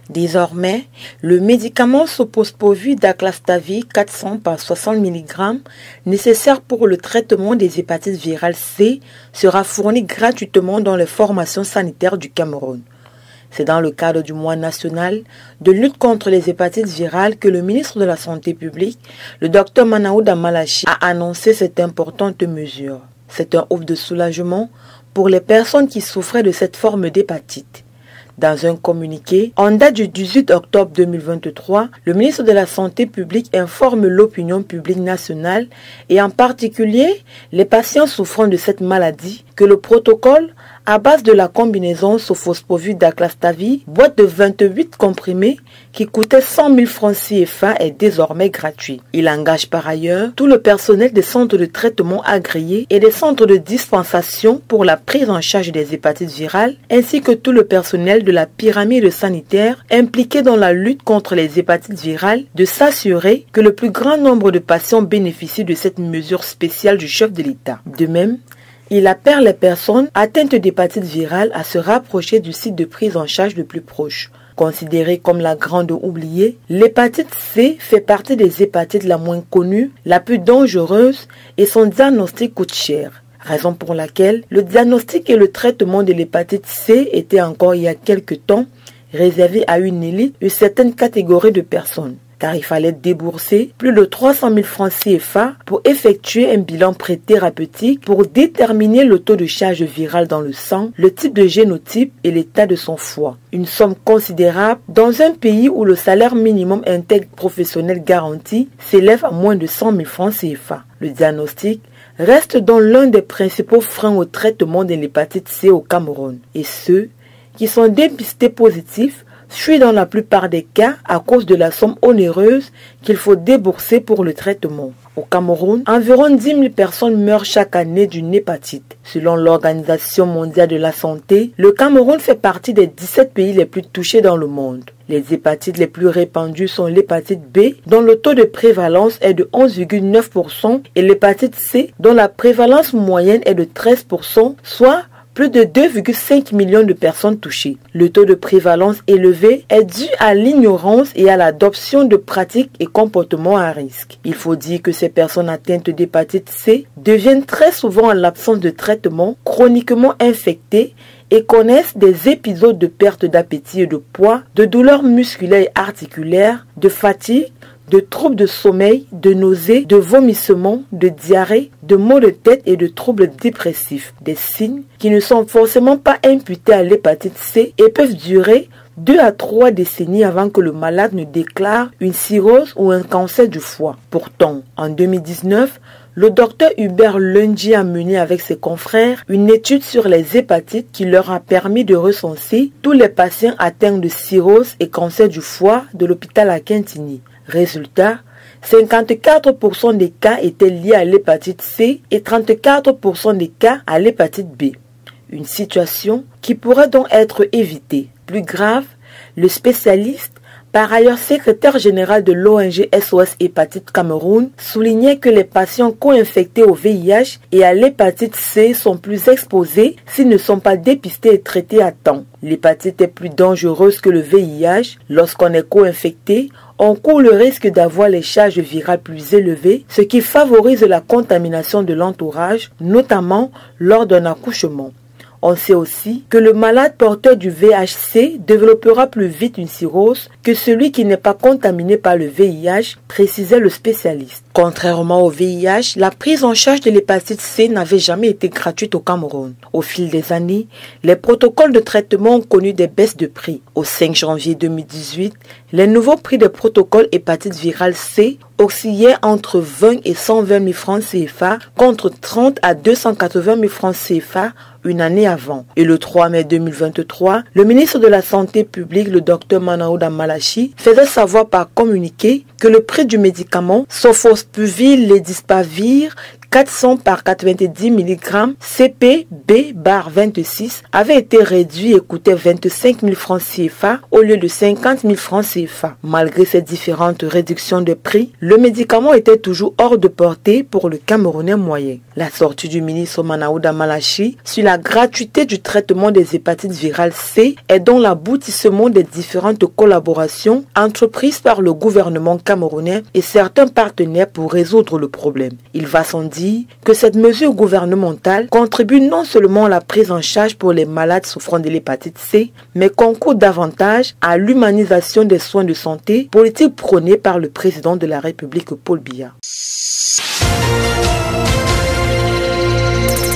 Désormais, le médicament Sofosbuvir Daclastavir 400 par 60 mg, nécessaire pour le traitement des hépatites virales C, sera fourni gratuitement dans les formations sanitaires du Cameroun. C'est dans le cadre du mois national de lutte contre les hépatites virales que le ministre de la Santé publique, le Dr Manaouda Malachi, a annoncé cette importante mesure. C'est un ouf de soulagement pour les personnes qui souffraient de cette forme d'hépatite. Dans un communiqué, en date du 18 octobre 2023, le ministre de la Santé publique informe l'opinion publique nationale et en particulier les patients souffrant de cette maladie que le protocole à base de la combinaison Sofosbuvir Daclastavir, boîte de 28 comprimés qui coûtait 100 000 francs CFA est désormais gratuit. Il engage par ailleurs tout le personnel des centres de traitement agréés et des centres de dispensation pour la prise en charge des hépatites virales, ainsi que tout le personnel de la pyramide sanitaire impliqué dans la lutte contre les hépatites virales, de s'assurer que le plus grand nombre de patients bénéficient de cette mesure spéciale du chef de l'État. De même, il appelle les personnes atteintes d'hépatite virale à se rapprocher du site de prise en charge le plus proche. Considérée comme la grande oubliée, l'hépatite C fait partie des hépatites la moins connue, la plus dangereuse et son diagnostic coûte cher. Raison pour laquelle le diagnostic et le traitement de l'hépatite C étaient encore il y a quelques temps réservés à une élite, une certaine catégorie de personnes. Car il fallait débourser plus de 300 000 francs CFA pour effectuer un bilan pré-thérapeutique pour déterminer le taux de charge virale dans le sang, le type de génotype et l'état de son foie. Une somme considérable dans un pays où le salaire minimum intègre professionnel garanti s'élève à moins de 100 000 francs CFA. Le diagnostic reste donc l'un des principaux freins au traitement de l'hépatite C au Cameroun. Et ceux qui sont dépistés positifs fuient dans la plupart des cas à cause de la somme onéreuse qu'il faut débourser pour le traitement. Au Cameroun, environ 10 000 personnes meurent chaque année d'une hépatite. Selon l'Organisation mondiale de la santé, le Cameroun fait partie des 17 pays les plus touchés dans le monde. Les hépatites les plus répandues sont l'hépatite B, dont le taux de prévalence est de 11,9%, et l'hépatite C, dont la prévalence moyenne est de 13%, soit plus de 2,5 millions de personnes touchées. Le taux de prévalence élevé est dû à l'ignorance et à l'adoption de pratiques et comportements à risque. Il faut dire que ces personnes atteintes d'hépatite C deviennent très souvent, en l'absence de traitement, chroniquement infectées et connaissent des épisodes de perte d'appétit et de poids, de douleurs musculaires et articulaires, de fatigue, de troubles de sommeil, de nausées, de vomissements, de diarrhée, de maux de tête et de troubles dépressifs. Des signes qui ne sont forcément pas imputés à l'hépatite C et peuvent durer 2 à 3 décennies avant que le malade ne déclare une cirrhose ou un cancer du foie. Pourtant, en 2019, le docteur Hubert Lundi a mené avec ses confrères une étude sur les hépatites qui leur a permis de recenser tous les patients atteints de cirrhose et cancer du foie de l'hôpital à Quintigny. Résultat, 54% des cas étaient liés à l'hépatite C et 34% des cas à l'hépatite B. Une situation qui pourrait donc être évitée. Plus grave, le spécialiste, par ailleurs secrétaire général de l'ONG SOS Hépatite Cameroun, soulignait que les patients co-infectés au VIH et à l'hépatite C sont plus exposés s'ils ne sont pas dépistés et traités à temps. L'hépatite est plus dangereuse que le VIH. Lorsqu'on est co-infecté, on court le risque d'avoir les charges virales plus élevées, ce qui favorise la contamination de l'entourage, notamment lors d'un accouchement. On sait aussi que le malade porteur du VHC développera plus vite une cirrhose que celui qui n'est pas contaminé par le VIH, précisait le spécialiste. Contrairement au VIH, la prise en charge de l'hépatite C n'avait jamais été gratuite au Cameroun. Au fil des années, les protocoles de traitement ont connu des baisses de prix. Au 5 janvier 2018, les nouveaux prix des protocoles hépatite virale C oscillaient entre 20 et 120 000 francs CFA contre 30 à 280 000 francs CFA une année avant. Et le 3 mai 2023, le ministre de la Santé publique, le Dr Manaouda Malachi, faisait savoir par communiqué que le prix du médicament Sofosbuvir Ledispavir 400 par 90 mg CP-B/26 avait été réduit et coûtait 25 000 francs CFA au lieu de 50 000 francs CFA. Malgré ces différentes réductions de prix, le médicament était toujours hors de portée pour le Camerounais moyen. La sortie du ministre Manaouda Malachi sur la gratuité du traitement des hépatites virales C est donc l'aboutissement des différentes collaborations entreprises par le gouvernement camerounais et certains partenaires pour résoudre le problème. Il va sans dire que cette mesure gouvernementale contribue non seulement à la prise en charge pour les malades souffrant de l'hépatite C, mais concourt davantage à l'humanisation des soins de santé, politique prônée par le président de la République Paul Biya.